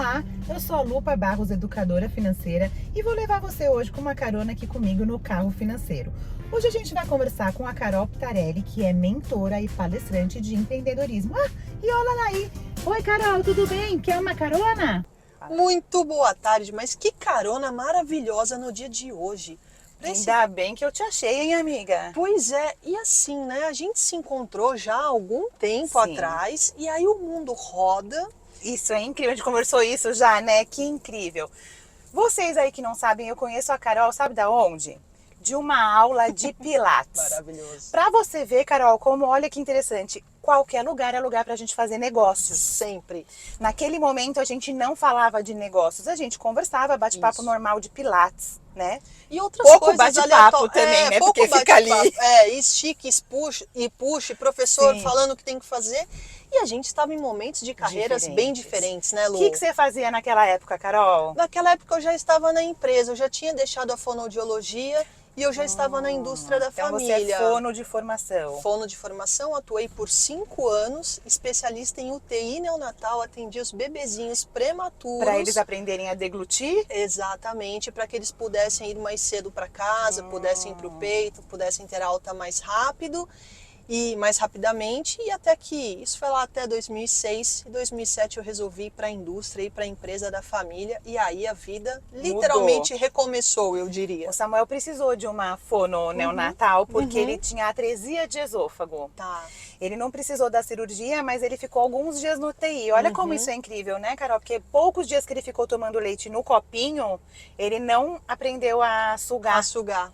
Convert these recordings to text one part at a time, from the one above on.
Olá, eu sou a Lupa Barros, educadora financeira, e vou levar você hoje com uma carona aqui comigo no Carro Financeiro. Hoje a gente vai conversar com a Carol Pitarelli, que é mentora e palestrante de empreendedorismo. E olha lá aí! Oi, Carol, tudo bem? Quer uma carona? Muito boa tarde, mas que carona maravilhosa no dia de hoje. Ainda bem que eu te achei, hein, amiga? Pois é, e assim, né? A gente se encontrou já há algum tempo Sim. atrás e aí o mundo roda. Isso é incrível, a gente conversou isso já, né? Que incrível. Vocês aí que não sabem, eu conheço a Carol, sabe da onde? De uma aula de Pilates. Maravilhoso. Pra você ver, Carol, como olha que interessante, qualquer lugar é lugar pra gente fazer negócios. Sempre. Naquele momento a gente não falava de negócios, a gente conversava, bate-papo Isso. normal de Pilates, né? E outras Pouco coisas bate-papo aleatórias. também, né? Pouco Porque fica ali. estique, puxe, professor Sim. falando o que tem que fazer. E a gente estava em momentos de carreiras bem diferentes, né, O Lu? que você fazia naquela época, Carol? Naquela época eu já estava na empresa, eu já tinha deixado a fonoaudiologia e eu já estava na indústria da Então família. você é fono de formação. Fono de formação, atuei por 5 anos, especialista em UTI neonatal, atendi os bebezinhos prematuros. Para eles aprenderem a deglutir? Exatamente, para que eles pudessem ir mais cedo para casa, pudessem ir para o peito, pudessem ter alta mais rápido e mais rapidamente, e até que isso foi lá até 2006, em 2007 eu resolvi ir para a indústria, ir para a empresa da família, e aí a vida literalmente recomeçou, eu diria. O Samuel precisou de uma fono neonatal porque ele tinha atresia de esôfago. Tá. Ele não precisou da cirurgia, mas ele ficou alguns dias no UTI. Olha como isso é incrível, né, Carol? Porque poucos dias que ele ficou tomando leite no copinho, ele não aprendeu a sugar. A sugar.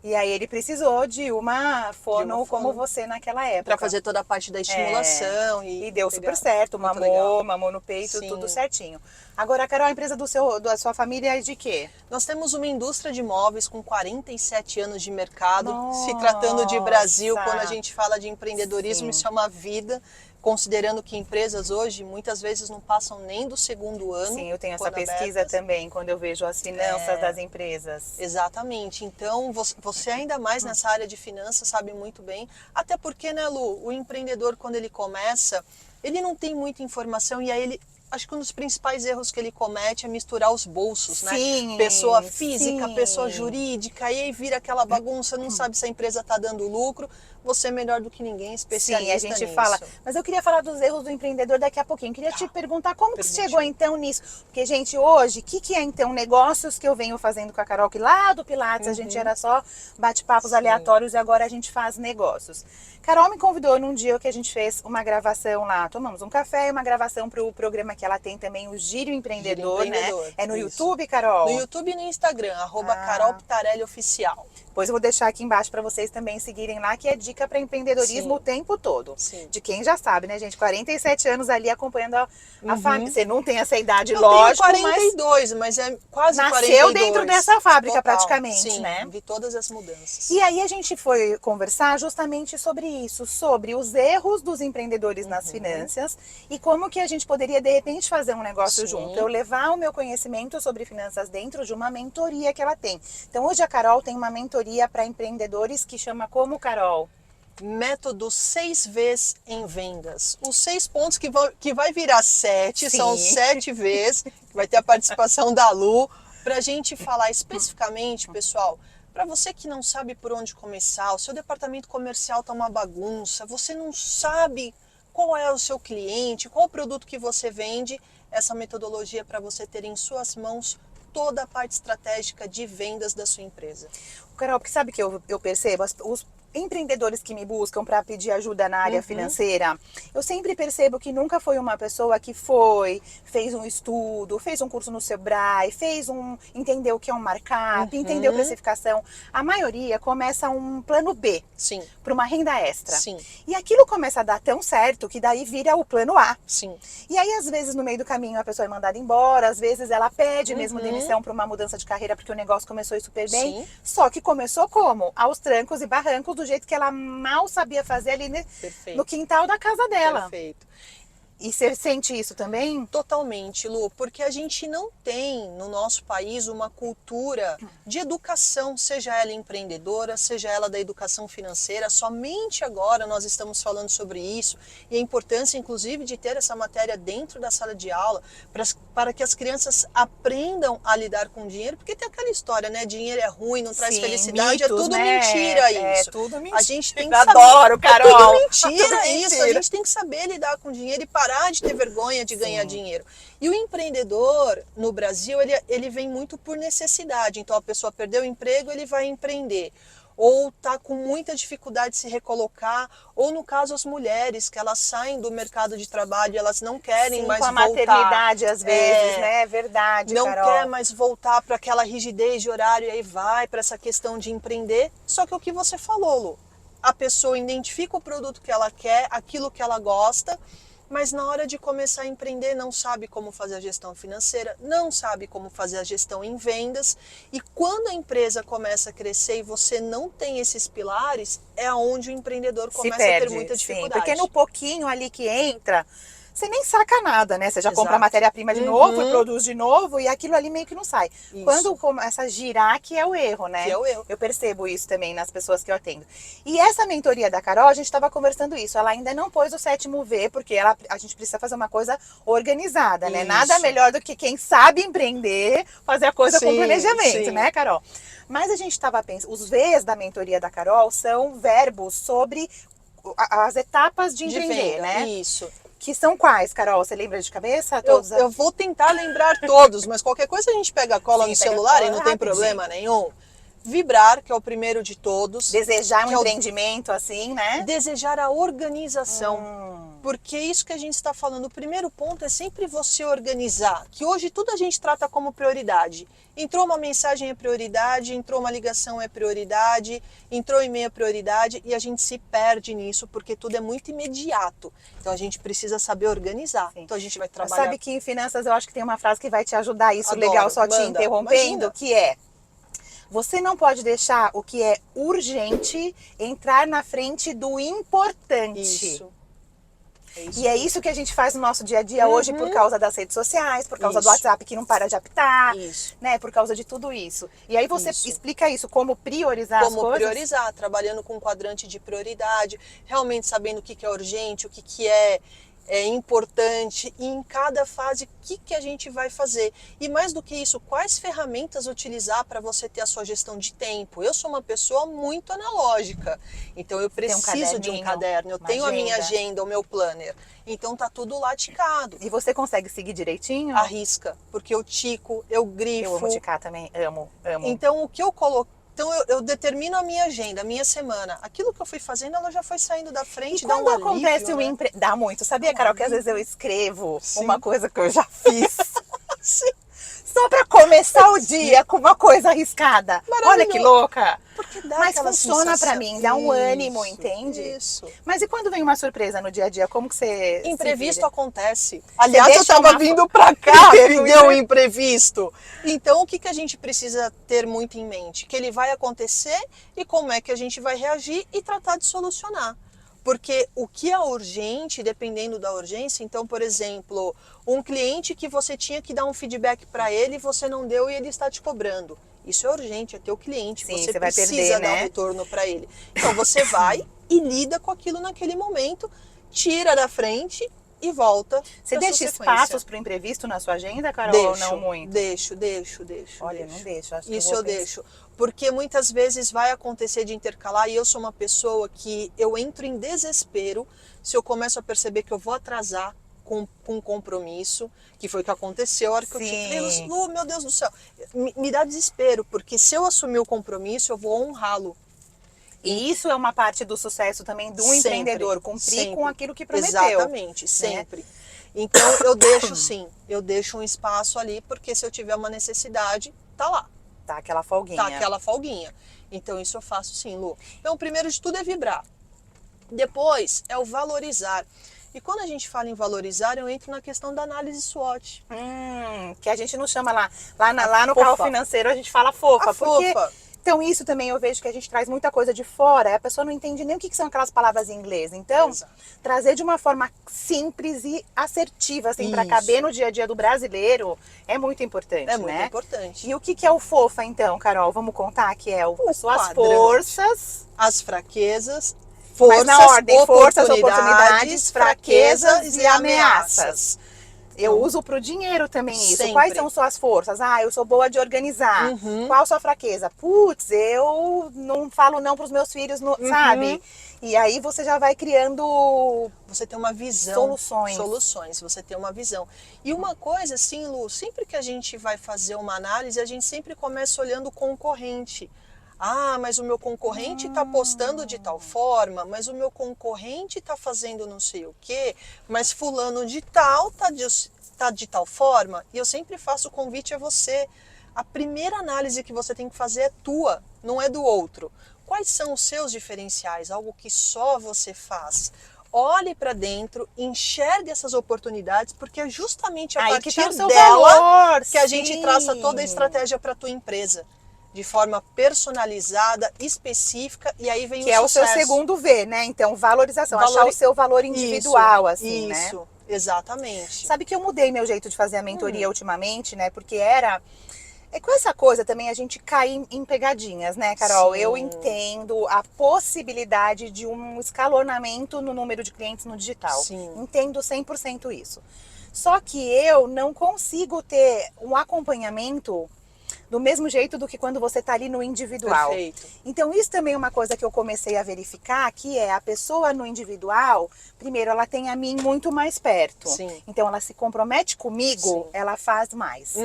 E aí ele precisou de uma fono como você naquela época. Para fazer toda a parte da estimulação. E deu super certo, mamou no peito, Sim. tudo certinho. Agora, Carol, a empresa da sua família é de quê? Nós temos uma indústria de móveis com 47 anos de mercado. Nossa. Se tratando de Brasil, quando a gente fala de empreendedorismo, isso é uma vida. Considerando que empresas hoje muitas vezes não passam nem do segundo ano. Sim, eu tenho essa quando pesquisa abertas. também, quando eu vejo as finanças das empresas. Exatamente. Então, você ainda mais nessa área de finanças sabe muito bem. Até porque, né, Lu, o empreendedor, quando ele começa, ele não tem muita informação e aí ele... Acho que um dos principais erros que ele comete é misturar os bolsos, né? Sim, Pessoa física, sim. pessoa jurídica, e aí vira aquela bagunça, não sabe se a empresa está dando lucro. Você é melhor do que ninguém, especialista Sim, a gente nisso. fala. Mas eu queria falar dos erros do empreendedor daqui a pouquinho. Queria te perguntar como que você chegou então nisso. Porque, gente, hoje, o que é então negócios que eu venho fazendo com a Carol, que lá do Pilates a gente era só bate-papos aleatórios e agora a gente faz negócios. Carol me convidou num dia que a gente fez uma gravação lá, tomamos um café e uma gravação para o programa que ela tem também, o Giro Empreendedor, né? É no YouTube, Carol? No YouTube e no Instagram, @Carol Pitarelli Oficial. Depois eu vou deixar aqui embaixo para vocês também seguirem lá, que é dica para empreendedorismo o tempo todo. Sim. De quem já sabe, né, gente? 47 anos ali acompanhando a família. Você não tem essa idade, Eu lógico, tenho 42, mas é quase nasceu 42. dentro dessa fábrica Total. praticamente, Sim, né? vi todas as mudanças. E aí a gente foi conversar justamente sobre isso, sobre os erros dos empreendedores nas finanças e como que a gente poderia, de repente, fazer um negócio junto. Eu levar o meu conhecimento sobre finanças dentro de uma mentoria que ela tem. Então hoje a Carol tem uma mentoria para empreendedores que chama como, Carol? Método 6Vs em vendas. Os 6 pontos que vai virar 7, são 7 vezes, que vai ter a participação da Lu, para a gente falar especificamente, pessoal, para você que não sabe por onde começar, o seu departamento comercial está uma bagunça, você não sabe qual é o seu cliente, qual o produto que você vende, essa metodologia é para você ter em suas mãos toda a parte estratégica de vendas da sua empresa. Carol, porque sabe que eu percebo? Os empreendedores que me buscam para pedir ajuda na área financeira, eu sempre percebo que nunca foi uma pessoa que fez um estudo, fez um curso no Sebrae, entendeu o que é um markup, entendeu precificação. A maioria começa um plano B, para uma renda extra. Sim. E aquilo começa a dar tão certo que daí vira o plano A. Sim. E aí, às vezes, no meio do caminho, a pessoa é mandada embora, às vezes ela pede mesmo demissão para uma mudança de carreira porque o negócio começou a ir super bem. Sim. Só que começou como? Aos trancos e barrancos, do jeito que ela mal sabia fazer ali no quintal da casa dela. Perfeito. E você sente isso também? Totalmente, Lu, porque a gente não tem no nosso país uma cultura de educação, seja ela empreendedora, seja ela da educação financeira. Somente agora nós estamos falando sobre isso e a importância, inclusive, de ter essa matéria dentro da sala de aula para que as crianças aprendam a lidar com dinheiro, porque tem aquela história, né? Dinheiro é ruim, não traz Sim, felicidade, mitos, é tudo né? mentira isso. É tudo mentira. A gente tem que saber. Adoro, Carol. É tudo mentira Tudo isso. mentira. A gente tem que saber lidar com dinheiro e parar de ter vergonha de ganhar dinheiro. E o empreendedor no Brasil, ele vem muito por necessidade. Então a pessoa perdeu o emprego, ele vai empreender. Ou está com muita dificuldade de se recolocar, ou no caso as mulheres, que elas saem do mercado de trabalho e elas não querem Sim, mais com a voltar. maternidade às vezes, né? É verdade, Não Carol. quer mais voltar para aquela rigidez de horário e aí vai para essa questão de empreender. Só que o que você falou, Lu, a pessoa identifica o produto que ela quer, aquilo que ela gosta, mas na hora de começar a empreender não sabe como fazer a gestão financeira, não sabe como fazer a gestão em vendas. E quando a empresa começa a crescer e você não tem esses pilares, é onde o empreendedor começa a ter muita dificuldade. Sim, porque no pouquinho ali que entra, você nem saca nada, né? Você já compra a Exato. matéria-prima de novo e produz de novo e aquilo ali meio que não sai. Isso. Quando começa a girar, que é o erro, né? Que é o erro. Eu percebo isso também nas pessoas que eu atendo. E essa mentoria da Carol, a gente estava conversando isso. Ela ainda não pôs o 7º V, porque a gente precisa fazer uma coisa organizada, né? Isso. Nada melhor do que quem sabe empreender, fazer a coisa com planejamento, sim. né, Carol? Mas a gente estava pensando, os Vs da mentoria da Carol são verbos sobre as etapas de empreender, venda, né? Isso. Que são quais, Carol? Você lembra de cabeça? Todos Eu vou tentar lembrar todos, mas qualquer coisa a gente pega a cola Sim, no pega a celular cola e não tem rapidinho. problema nenhum. Vibrar, que é o primeiro de todos. Desejar um que é o- empreendimento, assim, né? Desejar a organização. Porque é isso que a gente está falando. O primeiro ponto é sempre você organizar. Que hoje tudo a gente trata como prioridade. Entrou uma mensagem é prioridade, entrou uma ligação é prioridade, entrou e-mail é prioridade e a gente se perde nisso porque tudo é muito imediato. Então a gente precisa saber organizar. Sim. Então a gente vai Mas trabalhar. sabe que em finanças eu acho que tem uma frase que vai te ajudar isso, Adoro. legal, só te Manda. interrompendo, Imagina. que é: você não pode deixar o que é urgente entrar na frente do importante. Isso. E é isso que a gente faz no nosso dia a dia hoje por causa das redes sociais, por causa do Isso. WhatsApp que não para de apitar, Isso. né? Por causa de tudo isso. E aí você Isso. explica isso, como priorizar as Como coisas. priorizar, trabalhando com um quadrante de prioridade, realmente sabendo o que é urgente, o que é importante e em cada fase o que a gente vai fazer. E mais do que isso, quais ferramentas utilizar para você ter a sua gestão de tempo. Eu sou uma pessoa muito analógica, então eu preciso de um caderno, eu tenho a minha agenda, o meu planner. Então tá tudo lá ticado. E você consegue seguir direitinho? À risca, porque eu tico, eu grifo. Eu amo ticar também, amo. Então o que eu coloco. Então eu determino a minha agenda, a minha semana. Aquilo que eu fui fazendo, ela já foi saindo da frente, E dá quando um alívio, acontece né? Dá muito. Sabia, Carol, que às vezes eu escrevo Sim. uma coisa que eu já fiz. Sim. Só pra começar o dia com uma coisa arriscada. Olha que louca. Porque dá Mas aquela funciona sensação. pra mim, dá um ânimo, Isso, entende? Isso. Mas e quando vem uma surpresa no dia a dia, como que você Imprevisto se vira? acontece. Aliás, eu deixa tava uma- vindo pra cá Teve e um deu um imprevisto. Então, o que a gente precisa ter muito em mente? Que ele vai acontecer e como é que a gente vai reagir e tratar de solucionar. Porque o que é urgente, dependendo da urgência, então, por exemplo, um cliente que você tinha que dar um feedback para ele e você não deu e ele está te cobrando. Isso é urgente, é teu cliente, Sim, você você vai precisa perder, dar um né? retorno para ele. Então, você vai e lida com aquilo naquele momento, tira da frente e volta. Você pra deixa sua sequência. espaços pro imprevisto na sua agenda, Carol, ou não muito? Deixo. Olha, eu não deixo. Acho que Isso vou eu pensar. deixo. Porque muitas vezes vai acontecer de intercalar e eu sou uma pessoa que eu entro em desespero se eu começo a perceber que eu vou atrasar com um compromisso, que foi o que aconteceu a hora que eu tive. Lu, meu Deus do céu, me dá desespero, porque se eu assumir o compromisso, eu vou honrá-lo. E isso é uma parte do sucesso também do Sempre, empreendedor, cumprir sempre. com aquilo que prometeu. Exatamente, sempre. Então eu deixo sim, eu deixo um espaço ali, porque se eu tiver uma necessidade, tá lá. Tá aquela folguinha. Tá aquela folguinha. Então isso eu faço sim, Lu. Então o primeiro de tudo é vibrar. Depois é o valorizar. E quando a gente fala em valorizar, eu entro na questão da análise SWOT. Que a gente não chama lá no fofa. carro financeiro a gente fala fofa. A porque fofa. Então, isso também eu vejo que a gente traz muita coisa de fora, a pessoa não entende nem o que são aquelas palavras em inglês. Então, trazer de uma forma simples e assertiva, assim, para caber no dia a dia do brasileiro, é muito importante, né? É muito importante. E o que é o fofa, então, Carol? Vamos contar que é suas quadrante. Forças, as fraquezas, mas na ordem, forças, oportunidades, fraquezas e ameaças. Eu uso pro dinheiro também isso. Sempre. Quais são suas forças? Eu sou boa de organizar. Qual a sua fraqueza? Putz, eu não falo não pros meus filhos, sabe? E aí você já vai criando... Você tem uma visão. Soluções. Você tem uma visão. E uma coisa assim, Lu, sempre que a gente vai fazer uma análise, a gente sempre começa olhando o concorrente. Mas o meu concorrente está postando de tal forma, mas o meu concorrente está fazendo não sei o quê, mas fulano de tal tá de tal forma. E eu sempre faço o convite a você. A primeira análise que você tem que fazer é tua, não é do outro. Quais são os seus diferenciais? Algo que só você faz. Olhe para dentro, enxergue essas oportunidades, porque é justamente a partir dela que a gente traça toda a estratégia para a tua empresa. De forma personalizada, específica, e aí vem o sucesso. Que é o seu segundo V, né? Então, valorização, achar o seu valor individual, assim, né? Isso, exatamente. Sabe que eu mudei meu jeito de fazer a mentoria ultimamente, né? Porque era... com essa coisa também a gente cai em pegadinhas, né, Carol? Sim. Eu entendo a possibilidade de um escalonamento no número de clientes no digital. Sim. Entendo 100% isso. Só que eu não consigo ter um acompanhamento do mesmo jeito do que quando você está ali no individual. Perfeito. Então, isso também é uma coisa que eu comecei a verificar, que é a pessoa no individual, primeiro, ela tem a mim muito mais perto. Sim. Então, ela se compromete comigo, Sim. ela faz mais.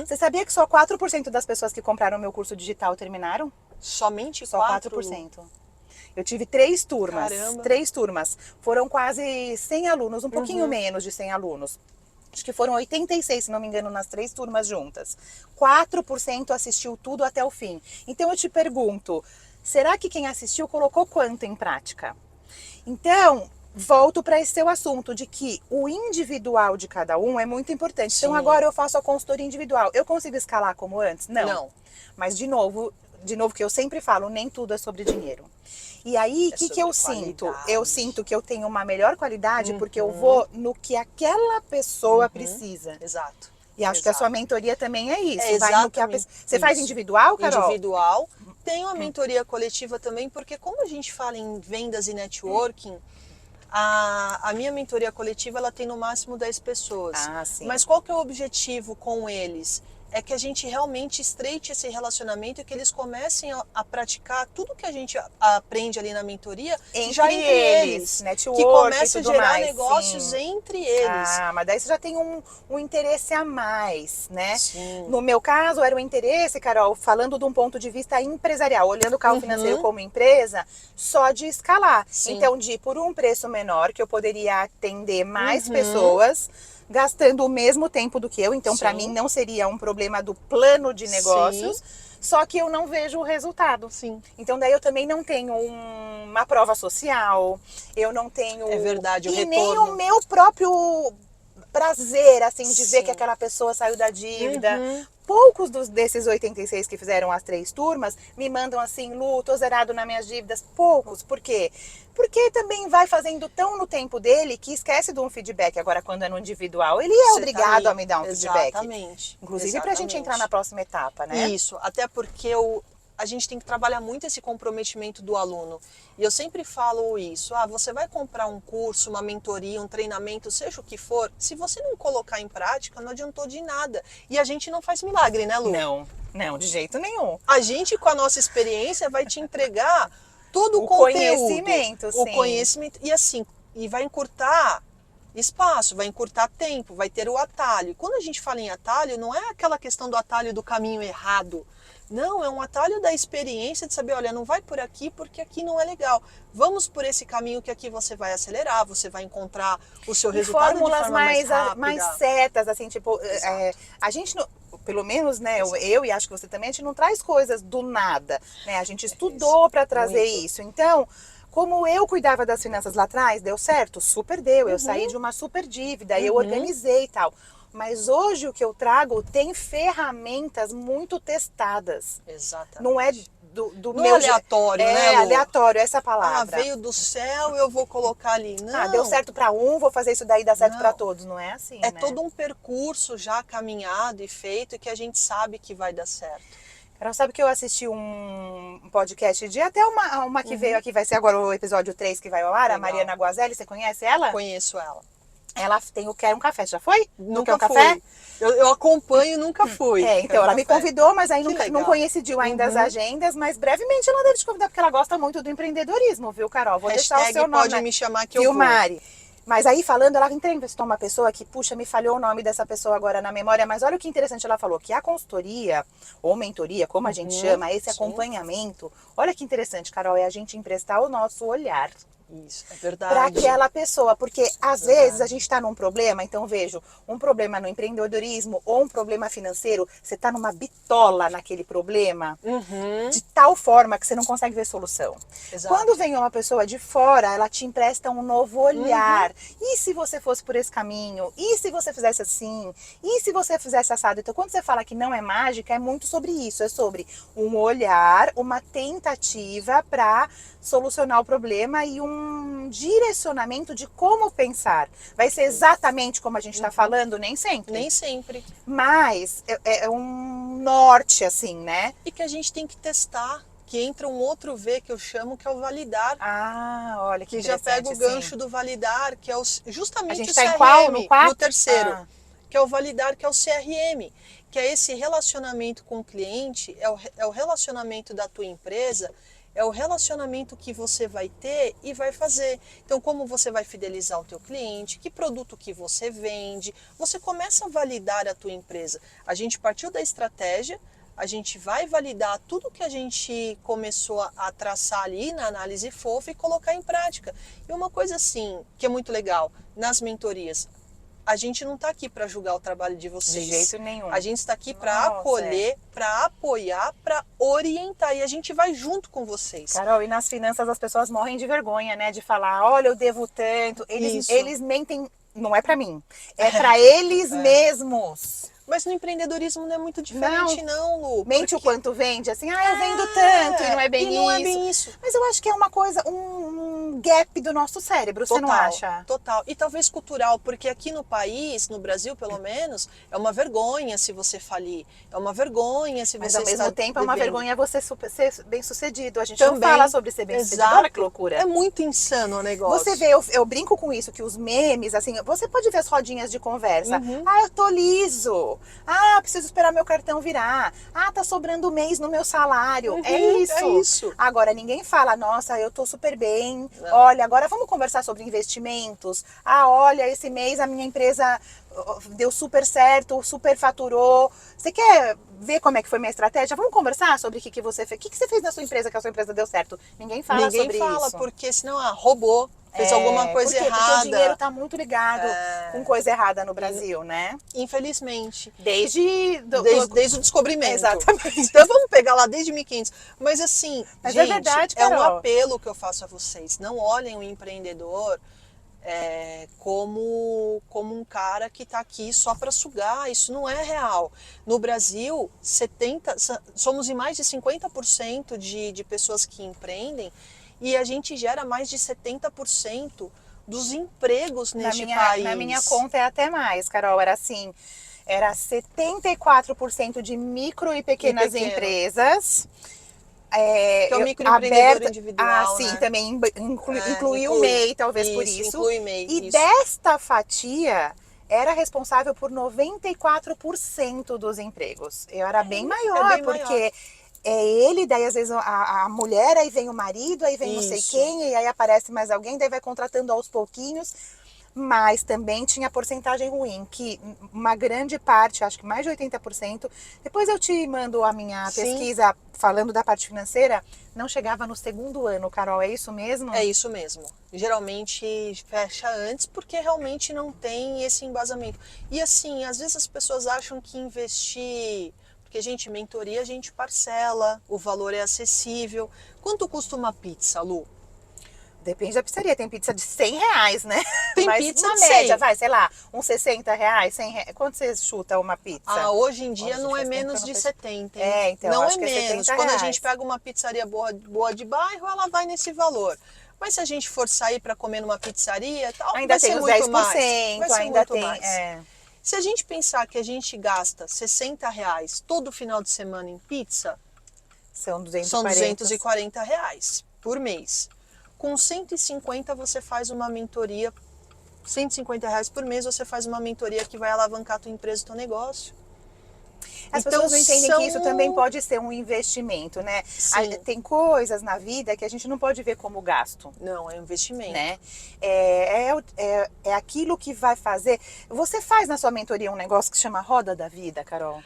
Você sabia que só 4% das pessoas que compraram meu curso digital terminaram? Somente Só 4%. Eu tive 3 turmas. Caramba. 3 turmas. Foram quase 100 alunos, um pouquinho menos de 100 alunos. Acho que foram 86, se não me engano, nas 3 turmas juntas. 4% assistiu tudo até o fim. Então eu te pergunto, será que quem assistiu colocou quanto em prática? Então, volto para esse seu assunto de que o individual de cada um é muito importante. Sim. Então agora eu faço a consultoria individual. Eu consigo escalar como antes? Não. Mas de novo que eu sempre falo, nem tudo é sobre dinheiro. E aí, o que eu sinto? Eu sinto que eu tenho uma melhor qualidade porque eu vou no que aquela pessoa precisa. Exato. E acho que a sua mentoria também é isso. É vai no que a pessoa... Você faz individual, Carol? Individual. Tenho a mentoria coletiva também, porque como a gente fala em vendas e networking, a minha mentoria coletiva ela tem no máximo 10 pessoas. Sim. Mas qual que é o objetivo com eles? É que a gente realmente estreite esse relacionamento e que eles comecem a praticar tudo que a gente aprende ali na mentoria já entre eles. Network, que comece a tudo gerar mais, negócios sim. entre eles. Mas daí você já tem um interesse a mais, né? Sim. No meu caso, era um interesse, Carol, falando de um ponto de vista empresarial, olhando o carro financeiro como empresa, só de escalar. Sim. Então, por um preço menor, que eu poderia atender mais pessoas, gastando o mesmo tempo do que eu. Então, para mim, não seria um problema do plano de negócios. Só que eu não vejo o resultado. Sim. Então, daí eu também não tenho uma prova social, eu não tenho... É verdade, o retorno. Nem o meu próprio prazer, assim, de ver que aquela pessoa saiu da dívida. Poucos desses 86 que fizeram as 3 turmas me mandam assim, Lu, tô zerado nas minhas dívidas. Poucos. Por quê? Porque também vai fazendo tão no tempo dele que esquece de um feedback. Agora, quando é no individual, ele é obrigado a me dar um feedback. Exatamente. Inclusive pra gente entrar na próxima etapa, né? Isso, até porque a gente tem que trabalhar muito esse comprometimento do aluno. E eu sempre falo isso, você vai comprar um curso, uma mentoria, um treinamento, seja o que for, se você não colocar em prática, não adiantou de nada. E a gente não faz milagre, né, Lu? Não, de jeito nenhum. A gente, com a nossa experiência, vai te entregar todo o conhecimento, o conhecimento, e assim, e vai encurtar espaço, vai encurtar tempo, vai ter o atalho. Quando a gente fala em atalho, não é aquela questão do atalho do caminho errado. Não, é um atalho da experiência de saber, olha, não vai por aqui porque aqui não é legal. Vamos por esse caminho que aqui você vai acelerar, você vai encontrar o seu resultado de forma mais rápida. mais certas, assim, tipo, a gente, pelo menos, né, eu e acho que você também, a gente não traz coisas do nada, né? A gente estudou para trazer isso. Então, como eu cuidava das finanças lá atrás, deu certo? Super deu. Eu saí de uma super dívida, eu organizei e tal. Mas hoje o que eu trago tem ferramentas muito testadas. Exatamente. Não é do Não meu... aleatório, né, Lu? aleatório, essa Ah, palavra. veio do céu, eu vou colocar ali. Não. Deu certo para um, vou fazer isso daí, dá certo Não. para todos. Não é assim, É né? todo um percurso já caminhado e feito e que a gente sabe que vai dar certo. Carol, sabe que eu assisti um podcast de até uma que veio aqui, vai ser agora o episódio 3 que vai ao ar, Legal. a Mariana Guazelli, você conhece ela? Conheço ela. Ela tem o Quer um Café, já foi? Nunca Quer um fui. Café? Eu acompanho, nunca fui. Então Quero ela me café. convidou, mas aí Que não legal. coincidiu ainda as agendas, mas brevemente ela deve te convidar, porque ela gosta muito do empreendedorismo, viu, Carol? Vou deixar o Hashtag seu nome, pode né? me chamar que eu Viu, vou. Mari? Mas aí falando, ela entrevistou uma pessoa que, puxa, me falhou o nome dessa pessoa agora na memória, mas olha o que interessante ela falou, que a consultoria, ou mentoria, como a gente chama, esse sim. acompanhamento, olha que interessante, Carol, é a gente emprestar o nosso olhar. Isso, é Para verdade. aquela pessoa, porque às vezes a gente está num problema, então vejo um problema no empreendedorismo ou um problema financeiro, você está numa bitola naquele problema, de tal forma que você não consegue ver solução. Exato. Quando vem uma pessoa de fora, ela te empresta um novo olhar. E se você fosse por esse caminho? E se você fizesse assim? E se você fizesse assado? Então, quando você fala que não é mágica, é muito sobre isso, é sobre um olhar, uma tentativa para solucionar o problema e um direcionamento de como pensar. Vai ser exatamente como a gente está falando? Nem sempre. Nem sempre. Mas é um norte, assim, né? E que a gente tem que testar, que entra um outro V que eu chamo, que é o validar. Olha que Que já pega o interessante, gancho do validar, que é justamente A gente o tá CRM. em qual? No 4? No terceiro. Que é o validar, que é o CRM. Que é esse relacionamento com o cliente, é o relacionamento da tua empresa, é o relacionamento que você vai ter e vai fazer. Então, como você vai fidelizar o teu cliente, que produto que você vende, você começa a validar a tua empresa. A gente partiu da estratégia, a gente vai validar tudo que a gente começou a traçar ali na análise fofa e colocar em prática. E uma coisa assim, que é muito legal, nas mentorias, a gente não está aqui para julgar o trabalho de vocês. De jeito nenhum. A gente está aqui para acolher, para apoiar, para orientar. E a gente vai junto com vocês. Carol, e nas finanças as pessoas morrem de vergonha, né? De falar, olha, eu devo tanto. Eles mentem, não é para mim. É para eles mesmos. Mas no empreendedorismo não é muito diferente, não, Lu. Mente o quanto vende, assim, eu vendo tanto e não é bem isso. Não é bem isso. Mas eu acho que é uma coisa, um gap do nosso cérebro, você não acha? Total. E talvez cultural, porque aqui no país, no Brasil pelo menos, é uma vergonha se você falir. É uma vergonha se Mas você ao mesmo tempo é uma vergonha você ser bem sucedido. A gente não fala sobre ser bem sucedido. Olha que loucura. É muito insano o negócio. Você vê, eu brinco com isso, que os memes, assim, você pode ver as rodinhas de conversa. Eu tô liso. Preciso esperar meu cartão virar. Tá sobrando mês no meu salário. É isso. É isso. Agora, ninguém fala, nossa, eu tô super bem. Não. Olha, agora vamos conversar sobre investimentos. Olha, esse mês a minha empresa deu super certo, super faturou. Você quer ver como é que foi minha estratégia? Vamos conversar sobre o que você fez. O que você fez na sua empresa que a sua empresa deu certo? Ninguém fala sobre isso. Ninguém fala, porque senão, roubou. Fez alguma coisa errada. Porque o dinheiro tá muito ligado com coisa errada no Brasil, né? Infelizmente. Desde o descobrimento. Exatamente. Então vamos pegar lá desde 1500. Mas assim, gente, é verdade, Carol. É um apelo que eu faço a vocês. Não olhem o empreendedor como um cara que está aqui só para sugar. Isso não é real. No Brasil, somos em mais de 50% de pessoas que empreendem. E a gente gera mais de 70% dos empregos neste país. Na minha conta é até mais, Carol. Era assim, era 74% de micro e pequenas empresas. Que é o microempreendedor individual, sim, né? também inclui o MEI, talvez por isso. Inclui MEI, e desta fatia era responsável por 94% dos empregos. Eu era bem maior, porque... É ele, daí às vezes a mulher, aí vem o marido, aí vem não sei quem, e aí aparece mais alguém, daí vai contratando aos pouquinhos. Mas também tinha porcentagem ruim, que uma grande parte, acho que mais de 80%, depois eu te mando a minha pesquisa falando da parte financeira, não chegava no segundo ano, Carol, é isso mesmo? É isso mesmo. Geralmente fecha antes porque realmente não tem esse embasamento. E assim, às vezes as pessoas acham que investir... Porque, gente, mentoria a gente parcela, o valor é acessível. Quanto custa uma pizza, Lu? Depende da pizzaria. Tem pizza de R$ 100, né? Tem Mas pizza na de média, 100. vai, sei lá, uns R$ 60, R$ 100. Quanto você chuta uma pizza? Hoje em dia Olha, não é faz tempo que menos eu de não 70, hein? É, então, não acho é que é menos. R$ 70. Quando a gente pega uma pizzaria boa de bairro, ela vai nesse valor. Mas se a gente for sair para comer numa pizzaria, tal, Ainda vai tem ser os muito 10%, mais. Vai ser ainda muito tem. mais. Se a gente pensar que a gente gasta R$ 60 todo final de semana em pizza, São são 240. R$ 240 por mês. Com 150 você faz uma mentoria, R$ 150 por mês você faz uma mentoria que vai alavancar a tua empresa, teu negócio. As Então, pessoas não entendem que isso também pode ser um investimento, né? Sim. Tem coisas na vida que a gente não pode ver como gasto. Não, é um investimento. Né? É aquilo que vai fazer. Você faz na sua mentoria um negócio que chama Roda da Vida, Carol?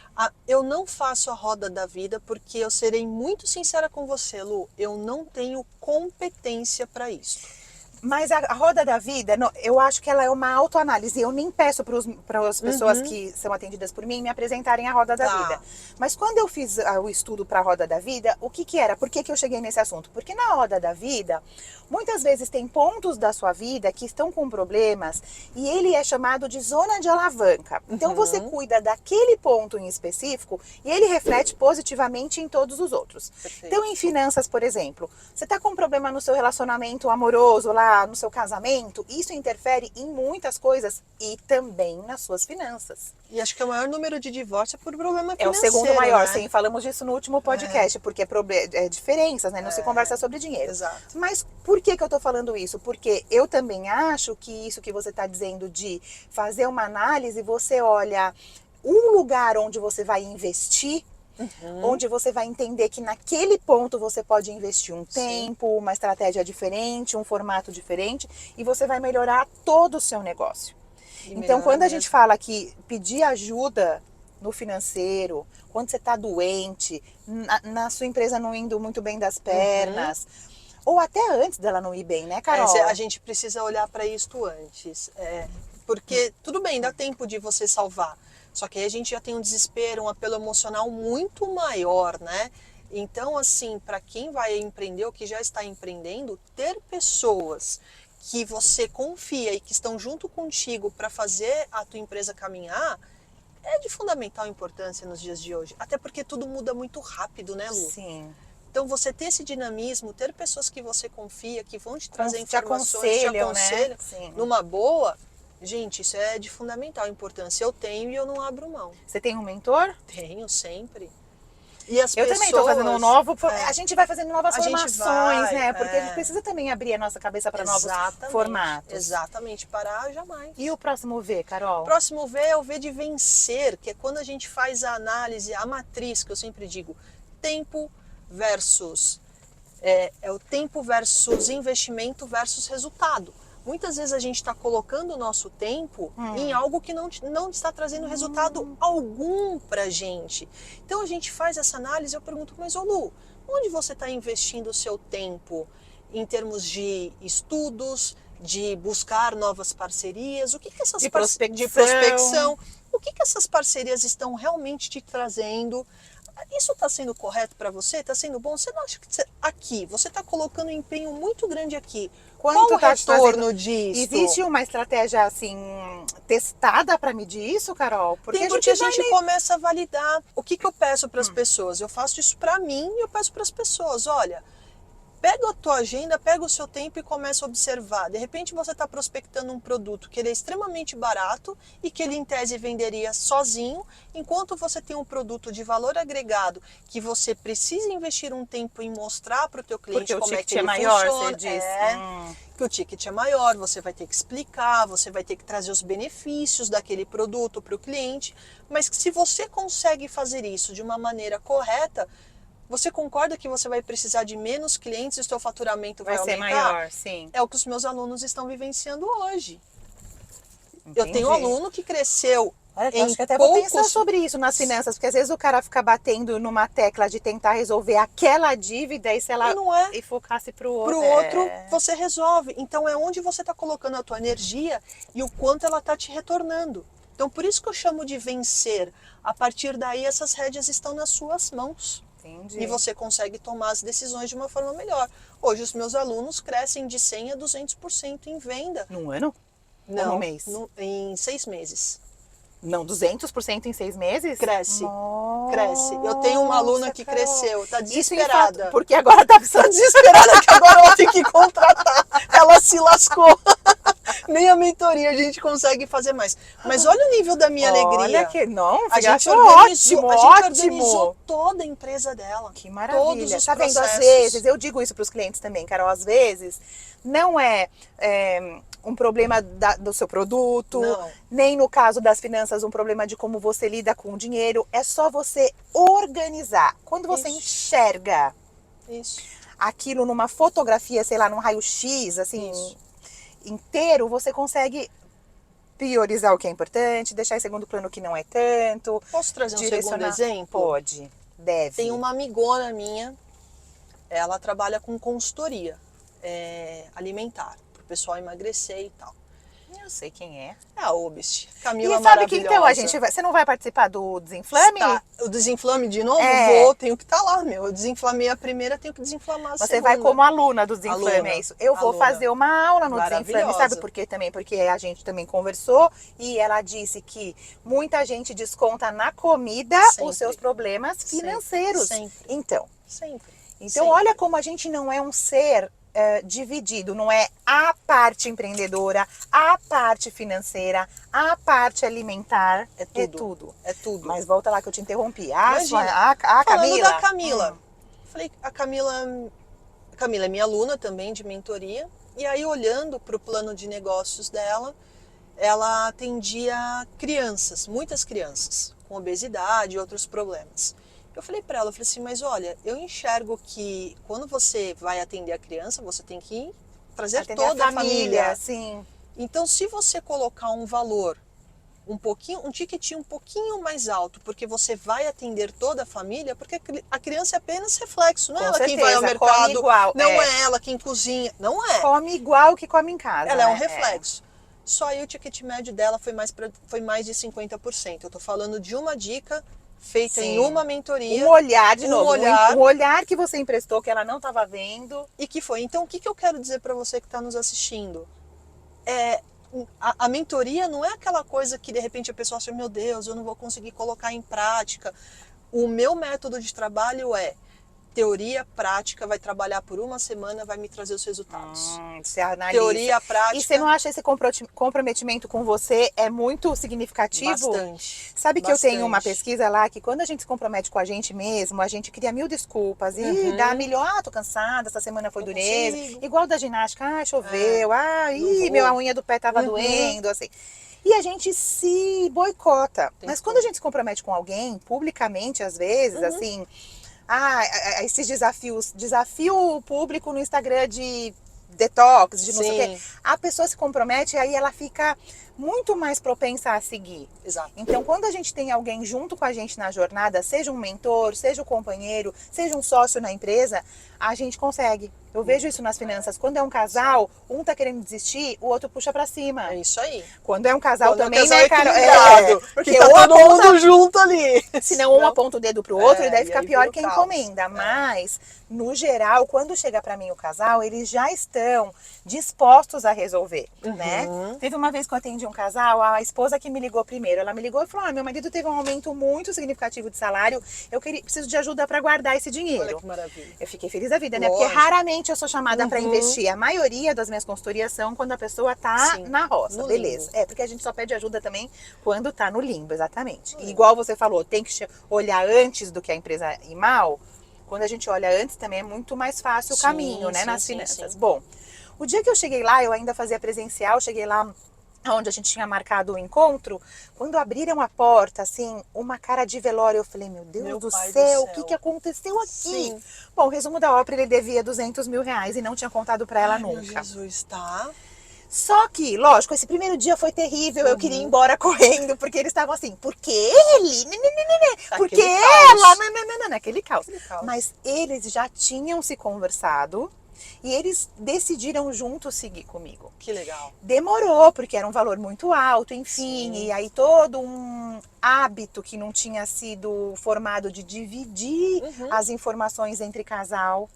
Eu não faço a roda da vida porque eu serei muito sincera com você, Lu. Eu não tenho competência para isso. Mas a Roda da Vida, eu acho que ela é uma autoanálise. Eu nem peço para as pessoas que são atendidas por mim me apresentarem a Roda da Vida. Mas quando eu fiz o estudo para a Roda da Vida, o que era? Por que eu cheguei nesse assunto? Porque na Roda da Vida, muitas vezes tem pontos da sua vida que estão com problemas e ele é chamado de zona de alavanca. Então você cuida daquele ponto em específico e ele reflete positivamente em todos os outros. Perfeito. Então em finanças, por exemplo, você está com um problema no seu relacionamento amoroso lá, no seu casamento, isso interfere em muitas coisas e também nas suas finanças. E acho que o maior número de divórcio é por problema É o financeiro, segundo maior, né? sim, falamos disso no último podcast, porque é diferenças, né? Não se conversa sobre dinheiro. Exato. Mas por que eu tô falando isso? Porque eu também acho que isso que você está dizendo de fazer uma análise, você olha um lugar onde você vai investir, onde você vai entender que naquele ponto você pode investir um tempo, uma estratégia diferente, um formato diferente, e você vai melhorar todo o seu negócio. Então, quando a gente fala que pedir ajuda no financeiro, quando você está doente, na sua empresa não indo muito bem das pernas, ou até antes dela não ir bem, né, Carol? A gente precisa olhar para isso antes. Porque, tudo bem, dá tempo de você salvar. Só que aí a gente já tem um desespero, um apelo emocional muito maior, né? Então, assim, para quem vai empreender ou que já está empreendendo, ter pessoas que você confia e que estão junto contigo para fazer a tua empresa caminhar é de fundamental importância nos dias de hoje. Até porque tudo muda muito rápido, né, Lu? Sim. Então, você ter esse dinamismo, ter pessoas que você confia, que vão te trazer Te informações, te aconselham, aconselham, né? Sim. numa boa, gente, isso é de fundamental importância. Eu tenho e eu não abro mão. Você tem um mentor? Tenho, sempre. E as Eu pessoas, também estou fazendo um novo. A gente vai fazendo novas A gente formações, vai, né? Porque a gente precisa também abrir a nossa cabeça para novos formatos. Exatamente, parar jamais. E o próximo V, Carol? O próximo V é o V de vencer, que é quando a gente faz a análise, a matriz, que eu sempre digo, tempo versus o tempo versus investimento versus resultado. Muitas vezes a gente está colocando o nosso tempo em algo que não está trazendo resultado algum para a gente. Então a gente faz essa análise e eu pergunto, mas ô Lu, onde você está investindo o seu tempo em termos de estudos, de buscar novas parcerias? O que essas de prospecção. de prospecção? O que essas parcerias estão realmente te trazendo? Isso está sendo correto para você? Está sendo bom? Você não acha que aqui, você está colocando um empenho muito grande aqui. Qual o retorno disso? Existe uma estratégia assim testada para medir isso, Carol? Porque a gente começa a validar. O que eu peço para as pessoas? Eu faço isso para mim e eu peço para as pessoas. Olha, pega a tua agenda, pega o seu tempo e começa a observar. De repente você está prospectando um produto que ele é extremamente barato e que ele em tese venderia sozinho, enquanto você tem um produto de valor agregado que você precisa investir um tempo em mostrar para o teu cliente como é que ele maior, funciona. Você diz. Que o ticket é maior, você vai ter que explicar, você vai ter que trazer os benefícios daquele produto para o cliente, mas que se você consegue fazer isso de uma maneira correta, você concorda que você vai precisar de menos clientes e o seu faturamento vai aumentar? Vai ser maior, sim. É o que os meus alunos estão vivenciando hoje. Entendi. Eu tenho um aluno que cresceu eu acho que até vou pensar sobre isso nas finanças, porque às vezes o cara fica batendo numa tecla de tentar resolver aquela dívida e se ela e focasse pro outro. Pro outro, você resolve. Então é onde você está colocando a tua energia e o quanto ela está te retornando. Então por isso que eu chamo de vencer. A partir daí essas rédeas estão nas suas mãos. Entendi. E você consegue tomar as decisões de uma forma melhor. Hoje os meus alunos crescem de 100 a 200% em venda. Num ano? Ou Não, no mês? em 6 meses. Não, 200% em 6 meses? Cresce. Nossa, Cresce. Eu tenho uma aluna que Carol. cresceu, tá Isso em desesperada. fato, porque agora tá precisando Desesperada que agora ela tem que contratar. Ela se lascou. Nem a mentoria a gente consegue fazer mais. Mas olha o nível da minha alegria. Olha que não, A gente ótimo, organizou toda a empresa dela. Que maravilha. Todos os Tá vendo? Às processos. vezes, eu digo isso para os clientes também, Carol, às vezes não é, um problema do seu produto, Não. nem no caso das finanças um problema de como você lida com o dinheiro, é só você organizar. Quando você Isso. enxerga Isso. aquilo numa fotografia, sei lá, num raio-x, assim, Isso. inteiro, você consegue priorizar o que é importante, deixar em segundo plano o que não é tanto. Posso trazer um segundo direcionar. exemplo? Pode, deve. Tem uma amigona minha, ela trabalha com consultoria alimentar, para o pessoal emagrecer e tal. Eu sei quem é. É a Obst, Camila E sabe que maravilhosa. então a gente vai, você não vai participar do Desinflame? Tá, o desinflame de novo? É. Vou, tenho que estar lá, meu. Eu desinflamei a primeira, tenho que desinflamar a segunda. Você vai como aluna do Desinflame, Aluna, é isso. Eu vou aluna. fazer uma aula no Desinflame, Maravilhosa. sabe por quê também? Porque a gente também conversou e ela disse que muita gente desconta na comida Sempre. os seus problemas financeiros. Sempre. Então, Sempre. olha como a gente não é um ser dividido, não é a parte empreendedora, a parte financeira, a parte alimentar, É tudo. é tudo. É tudo. Mas volta lá que eu te interrompi. Imagina, A Falando Camila. da Camila. Falei, a Camila é minha aluna também de mentoria. E aí, olhando para o plano de negócios dela, ela atendia crianças, muitas crianças, com obesidade e outros problemas. Eu falei para ela, eu falei assim, mas olha, eu enxergo que quando você vai atender a criança, você tem que trazer Atender toda a família. sim. Então, se você colocar um valor um ticket um pouquinho mais alto, porque você vai atender toda a família, porque a criança é apenas reflexo, não é Com ela quem vai ao certeza, come mercado, igual, não é. é ela quem cozinha, não é. Come igual que come em casa. Ela é um né? reflexo. Só aí o ticket médio dela foi mais de 50%. Eu tô falando de uma dica feita em Sim. uma mentoria. Um olhar de um novo, olhar. um olhar que você emprestou que ela não estava vendo. E que foi. Então, o que eu quero dizer para você que está nos assistindo? A mentoria não é aquela coisa que de repente a pessoa acha, meu Deus, eu não vou conseguir colocar em prática. O meu método de trabalho é teoria, prática, vai trabalhar por uma semana, vai me trazer os resultados. Você analisa. Teoria, prática. E você não acha esse comprometimento com você é muito significativo? Bastante. Sabe que eu tenho uma pesquisa lá que quando a gente se compromete com a gente mesmo, a gente cria 1000 desculpas e dá milhão, tô cansada, essa semana foi Não dureza. consigo. Igual da ginástica, choveu, vou. minha unha do pé tava doendo, assim. E a gente se boicota. Mas quando a gente se compromete com alguém, publicamente às vezes, assim, esses desafio público no Instagram de detox, de não sei o quê. A pessoa se compromete e aí ela fica muito mais propensa a seguir. Exato. Então, quando a gente tem alguém junto com a gente na jornada, seja um mentor, seja um companheiro, seja um sócio na empresa, a gente consegue. Eu vejo isso nas finanças. Quando é um casal, um tá querendo desistir, o outro puxa pra cima. É isso aí. Quando é um casal Quando também, é um casal né, cara? equilibrado, porque tá um todo aponta- mundo junto ali. Senão um aponta o dedo pro outro e daí e fica aí pior vira o quem caos. encomenda. Mas, no geral, quando chega pra mim o casal, eles já estão dispostos a resolver, né? Teve uma vez que eu atendi um casal, a esposa que me ligou primeiro, ela me ligou e falou, meu marido teve um aumento muito significativo de salário, preciso de ajuda pra guardar esse dinheiro. Olha que maravilha. Eu fiquei feliz da vida, né? Porque Lógico. raramente eu sou chamada pra investir. A maioria das minhas consultorias são quando a pessoa tá Sim, na roça, no beleza. limbo. Porque a gente só pede ajuda também quando tá no limbo, exatamente. E igual você falou, tem que olhar antes do que a empresa ir mal. Quando a gente olha antes também é muito mais fácil o Sim, caminho, né? sim, Nas sim, finanças. sim. Bom, o dia que eu cheguei lá, eu ainda fazia presencial, cheguei lá onde a gente tinha marcado o encontro, quando abriram a porta, assim, uma cara de velório, eu falei, meu Deus Meu do pai do céu, o céu. que aconteceu aqui? Sim. Bom, resumo da ópera, ele devia 200 mil reais e não tinha contado pra ela Ai, meu nunca. Jesus, tá? Ssó que, lógico, esse primeiro dia foi terrível, eu queria ir embora correndo, porque eles estavam assim, por que ele? Por que Aquele caos. ela? Naquele caos. Aquele caos. Mas eles já tinham se conversado E eles decidiram juntos seguir comigo. Que legal. Demorou, porque era um valor muito alto, enfim. Sim. E aí todo um hábito que não tinha sido formado de dividir as informações entre casal.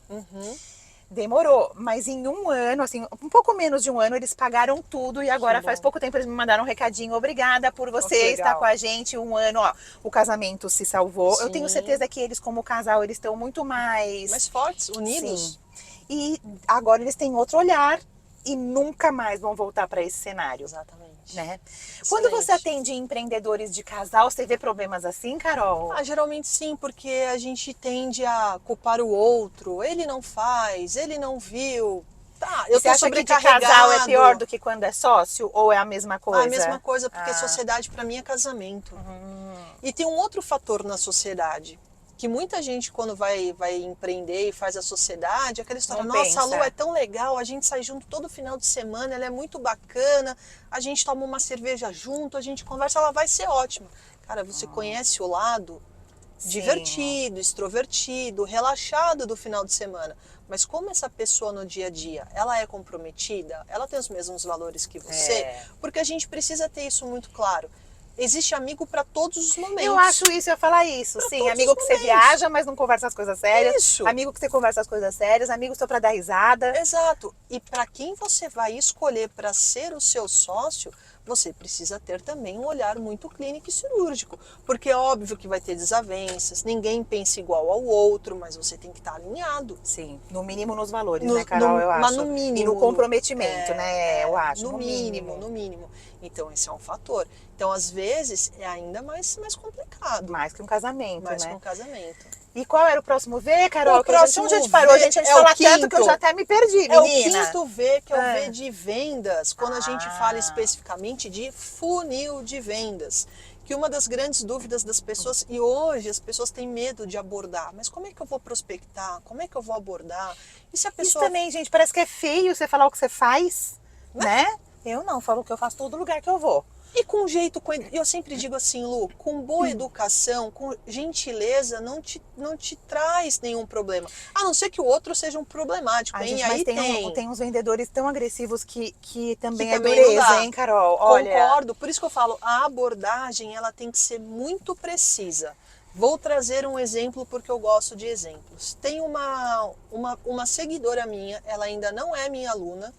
Demorou, mas em um ano, assim, um pouco menos de um ano, eles pagaram tudo e agora faz pouco tempo eles me mandaram um recadinho. Obrigada por você estar com a gente um ano, ó, o casamento se salvou. Sim. Eu tenho certeza que eles, como casal, eles estão muito mais fortes, unidos. Sim. E agora eles têm outro olhar e nunca mais vão voltar para esse cenário. Exatamente. Né? Quando você atende empreendedores de casal, você vê problemas assim, Carol? Geralmente sim, porque a gente tende a culpar o outro. Ele não faz, ele não viu. Tá, eu você tô acha que de sobrecarregado. casal é pior do que quando é sócio? Ou é a mesma coisa? A mesma coisa, porque sociedade para mim é casamento. E tem um outro fator na sociedade. Que muita gente, quando vai empreender e faz a sociedade, aquela história, nossa, a Lu é tão legal, a gente sai junto todo final de semana, ela é muito bacana, a gente toma uma cerveja junto, a gente conversa, ela vai ser ótima. Cara, você conhece o lado divertido, extrovertido, relaxado do final de semana. Mas como essa pessoa no dia a dia, ela é comprometida, ela tem os mesmos valores que você, porque a gente precisa ter isso muito claro. Existe amigo para todos os momentos. Eu acho isso, eu ia falar isso. Pra sim, amigo que você viaja, mas não conversa as coisas sérias. Isso. Amigo que você conversa as coisas sérias, amigo só para dar risada. Exato. E para quem você vai escolher para ser o seu sócio, você precisa ter também um olhar muito clínico e cirúrgico. Porque é óbvio que vai ter desavenças, ninguém pensa igual ao outro, mas você tem que estar alinhado. Sim, no mínimo nos valores, né, Carol, eu acho. Mas no mínimo. E no comprometimento, né, eu acho. No mínimo. Então, esse é um fator. Então, às vezes, é ainda mais complicado. Mais que um casamento, Mais né? que um casamento. E qual era o próximo V, Carol? O próximo onde a gente parou? A gente é o fala tanto quinto. que eu já até me perdi, É o menina. quinto V, que é o V de vendas, quando a gente fala especificamente de funil de vendas. Que uma das grandes dúvidas das pessoas, e hoje as pessoas têm medo de abordar, mas como é que eu vou prospectar? Como é que eu vou abordar? E se a pessoa... Isso também, gente, parece que é feio você falar o que você faz, né? Eu não, falo o que eu faço todo lugar que eu vou. E com jeito, eu sempre digo assim, Lu, com boa educação, com gentileza, não te traz nenhum problema. A não ser que o outro seja um problemático, hein? Gente, aí mas tem uns vendedores tão agressivos que também é também não dureza, dá. hein, Carol? Olha... Concordo, por isso que eu falo, a abordagem ela tem que ser muito precisa. Vou trazer um exemplo porque eu gosto de exemplos. Tem uma seguidora minha, ela ainda não é minha aluna,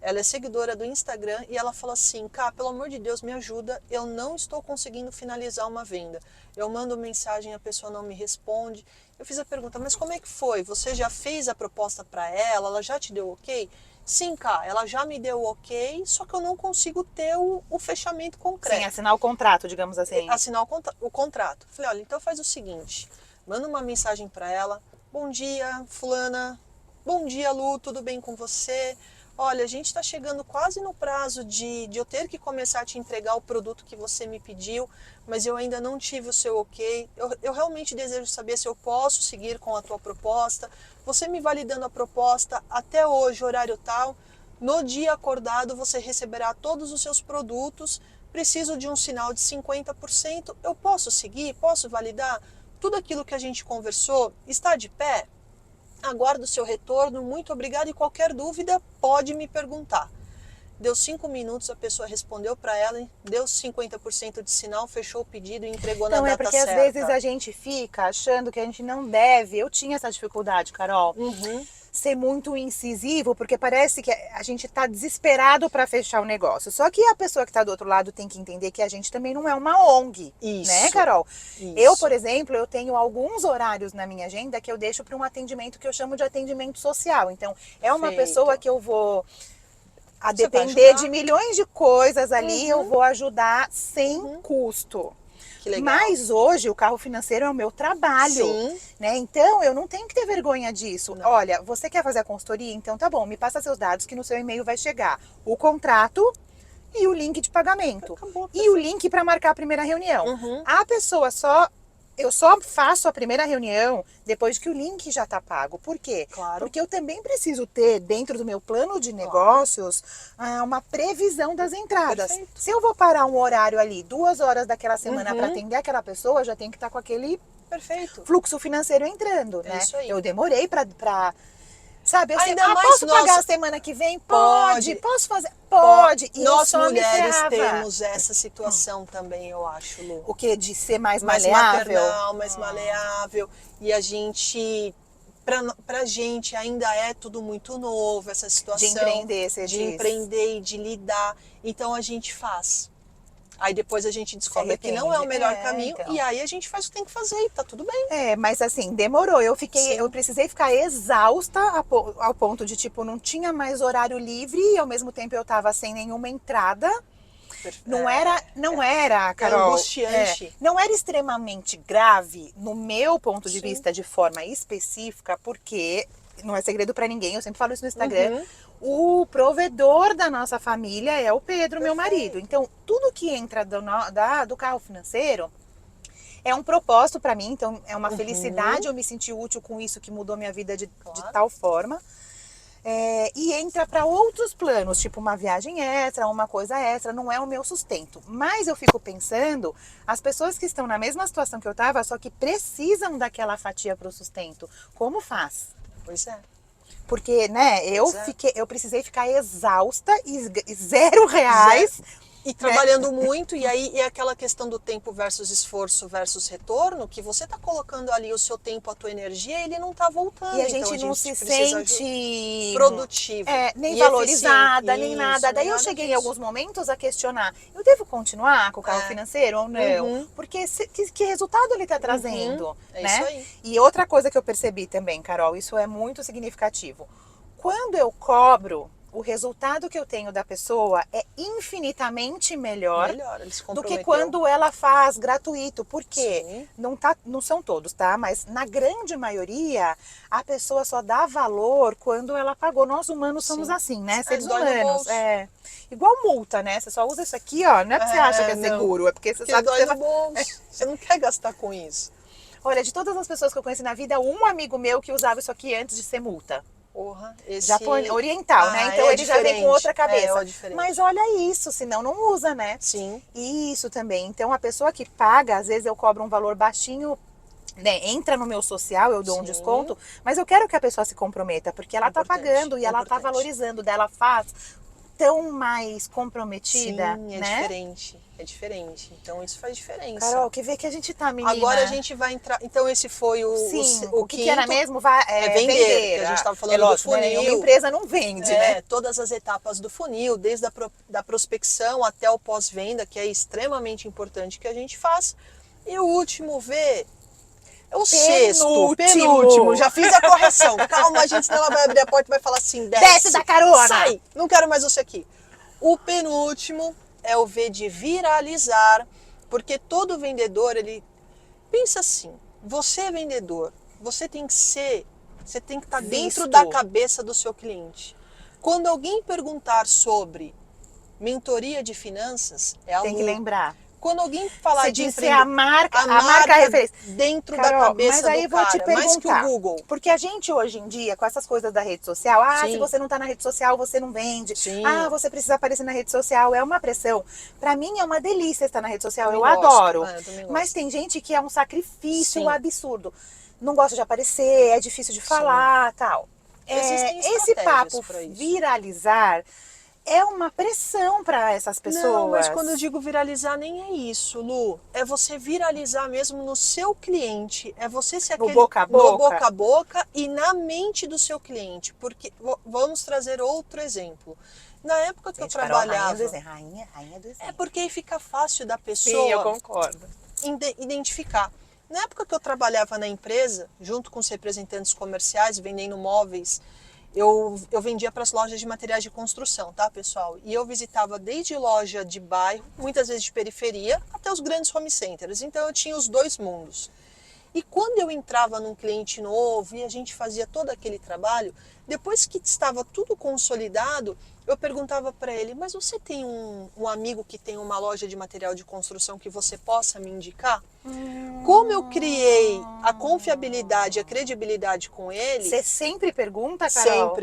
ela é seguidora do Instagram e ela fala assim, Cá, pelo amor de Deus, me ajuda, eu não estou conseguindo finalizar uma venda. Eu mando mensagem, a pessoa não me responde. Eu fiz a pergunta, mas como é que foi? Você já fez a proposta para ela? Ela já te deu ok? Sim, Cá, ela já me deu ok, só que eu não consigo ter o fechamento concreto. Sim, assinar o contrato, digamos assim. Assinar o contrato. Falei, olha, então faz o seguinte, manda uma mensagem para ela, bom dia, fulana, bom dia, Lu, tudo bem com você? Olha, a gente está chegando quase no prazo de eu ter que começar a te entregar o produto que você me pediu, mas eu ainda não tive o seu ok. Eu realmente desejo saber se eu posso seguir com a tua proposta. Você me validando a proposta até hoje, horário tal. No dia acordado, você receberá todos os seus produtos. Preciso de um sinal de 50%. Eu posso seguir? Posso validar? Tudo aquilo que a gente conversou está de pé? Aguardo o seu retorno, muito obrigada e qualquer dúvida pode me perguntar. Deu 5 minutos, a pessoa respondeu para ela, deu 50% de sinal, fechou o pedido e entregou na data certa. Então é porque às vezes a gente fica achando que a gente não deve, eu tinha essa dificuldade, Carol, ser muito incisivo, porque parece que a gente tá desesperado para fechar o negócio. Só que a pessoa que tá do outro lado tem que entender que a gente também não é uma ONG, né, Carol? Isso. Eu, por exemplo, eu tenho alguns horários na minha agenda que eu deixo para um atendimento que eu chamo de atendimento social. Então, é uma pessoa que eu vou, a depender de milhões de coisas ali, eu vou ajudar sem custo. Que legal. Mas hoje o carro financeiro é o meu trabalho, né? Então eu não tenho que ter vergonha disso. Não. Olha, você quer fazer a consultoria? Então tá bom, me passa seus dados que no seu e-mail vai chegar o contrato e o link de pagamento. Acabou, e o link para marcar a primeira reunião. A pessoa eu só faço a primeira reunião depois que o link já está pago. Por quê? Claro. Porque eu também preciso ter, dentro do meu plano de negócios, uma previsão das entradas. Perfeito. Se eu vou parar um horário ali, 2 horas daquela semana para atender aquela pessoa, eu já tenho que estar com aquele fluxo financeiro entrando, né? Isso aí. Eu demorei para Sabe, eu Ainda sempre, mais posso pagar nós- a semana que vem? Pode. Posso fazer? Pode. E eu Nós só me mulheres ferrava. temos essa situação também, eu acho, Lu. O que? De ser mais Mais maleável? maternal, mais maleável. E a gente, pra gente ainda é tudo muito novo, essa situação. De empreender, você de diz. empreender e de lidar. Então a gente faz. Aí depois a gente descobre que não é o melhor caminho. então. E aí a gente faz o que tem que fazer e tá tudo bem. Mas assim, demorou. Sim. Eu precisei ficar exausta ao ponto de, tipo, não tinha mais horário livre e ao mesmo tempo eu tava sem nenhuma entrada. Não era, Carol. Angustiante. Não era extremamente grave, no meu ponto de vista, de forma específica, porque não é segredo pra ninguém, eu sempre falo isso no Instagram. O provedor da nossa família é o Pedro, meu marido. Então, tudo que entra do carro financeiro é um propósito pra mim, então é uma felicidade eu me sentir útil com isso que mudou minha vida de tal forma. E entra para outros planos, tipo uma viagem extra, uma coisa extra, não é o meu sustento. Mas eu fico pensando, as pessoas que estão na mesma situação que eu estava, só que precisam daquela fatia para o sustento, como faz? Pois é. Porque, né, eu precisei ficar exausta e R$0. E trabalhando muito, e aí é aquela questão do tempo versus esforço versus retorno, que você tá colocando ali o seu tempo, a tua energia, e ele não tá voltando. E a então gente não se precisa sente produtivo. nem e valorizada, eficiente. nem Isso, nada. Daí nem eu nada cheguei em disso. alguns momentos a questionar, eu devo continuar com o carro financeiro ou não? Porque que resultado ele tá trazendo? É né? isso aí. E outra coisa que eu percebi também, Carol, isso é muito significativo. Quando eu cobro, o resultado que eu tenho da pessoa é infinitamente melhor Ele se do que comprometeu. quando ela faz gratuito. Porque Sim. não são todos, tá? Mas na grande maioria, a pessoa só dá valor quando ela pagou. Nós humanos somos assim, né? Seres dói no humanos. bolso. Igual multa, né? Você só usa isso aqui, ó. Não é porque você acha que é não. seguro, é porque você Porque sabe que dói você no vai... bolso. Você não quer gastar com isso. Olha, de todas as pessoas que eu conheci na vida, um amigo meu que usava isso aqui antes de ser multa. Porra, esse... Oriental, né? Então ele já vem com outra cabeça. diferente. Mas olha isso, senão não usa, né? Sim. Isso também. Então a pessoa que paga, às vezes eu cobro um valor baixinho, né? Entra no meu social, eu dou um desconto, mas eu quero que a pessoa se comprometa, porque ela tá pagando e ela tá valorizando, dela faz tão mais comprometida, Sim, é né? diferente. É diferente. Então isso faz diferença. Carol, que vê que a gente tá, menina. Agora a gente vai entrar. Então, esse foi o que quinto. era mesmo? Vender. Que a gente estava falando do funil. Né? Uma empresa não vende, né? Todas as etapas do funil, desde da prospecção até o pós-venda, que é extremamente importante que a gente faz. E o último V é o sexto, penúltimo. Já fiz a correção. Calma, gente, senão ela vai abrir a porta e vai falar assim: desce da carona. Sai, não quero mais você aqui. O penúltimo é o V de viralizar, porque todo vendedor, ele pensa assim, você é vendedor, você tem que estar dentro da cabeça do seu cliente. Quando alguém perguntar sobre mentoria de finanças, tem que lembrar. Quando alguém falar de empreender, a marca referência dentro Carol, da cabeça mas aí do vou te cara, mais que perguntar, o Google. Porque a gente hoje em dia, com essas coisas da rede social, se você não tá na rede social, você não vende. Sim. Você precisa aparecer na rede social, é uma pressão. Pra mim é uma delícia estar na rede social, eu gosto. adoro. Eu mas tem gente que é um sacrifício absurdo. Não gosta de aparecer, é difícil de falar, tal. Esse papo viralizar é uma pressão para essas pessoas. Não, mas quando eu digo viralizar, nem é isso, Lu. É você viralizar mesmo no seu cliente. É você ser aquele... No boca a boca. No boca a boca e na mente do seu cliente. Porque, vamos trazer outro exemplo. Na época que eu trabalhava... Rainha do exemplo. É porque aí fica fácil da pessoa... Sim, eu concordo. Identificar. Na época que eu trabalhava na empresa, junto com os representantes comerciais, vendendo móveis... Eu vendia para as lojas de materiais de construção, tá, pessoal? E eu visitava desde loja de bairro, muitas vezes de periferia, até os grandes home centers. Então eu tinha os dois mundos. E quando eu entrava num cliente novo e a gente fazia todo aquele trabalho, depois que estava tudo consolidado, eu perguntava para ele, mas você tem um amigo que tem uma loja de material de construção que você possa me indicar? Como eu criei a confiabilidade, a credibilidade com ele... Você sempre pergunta, Carol?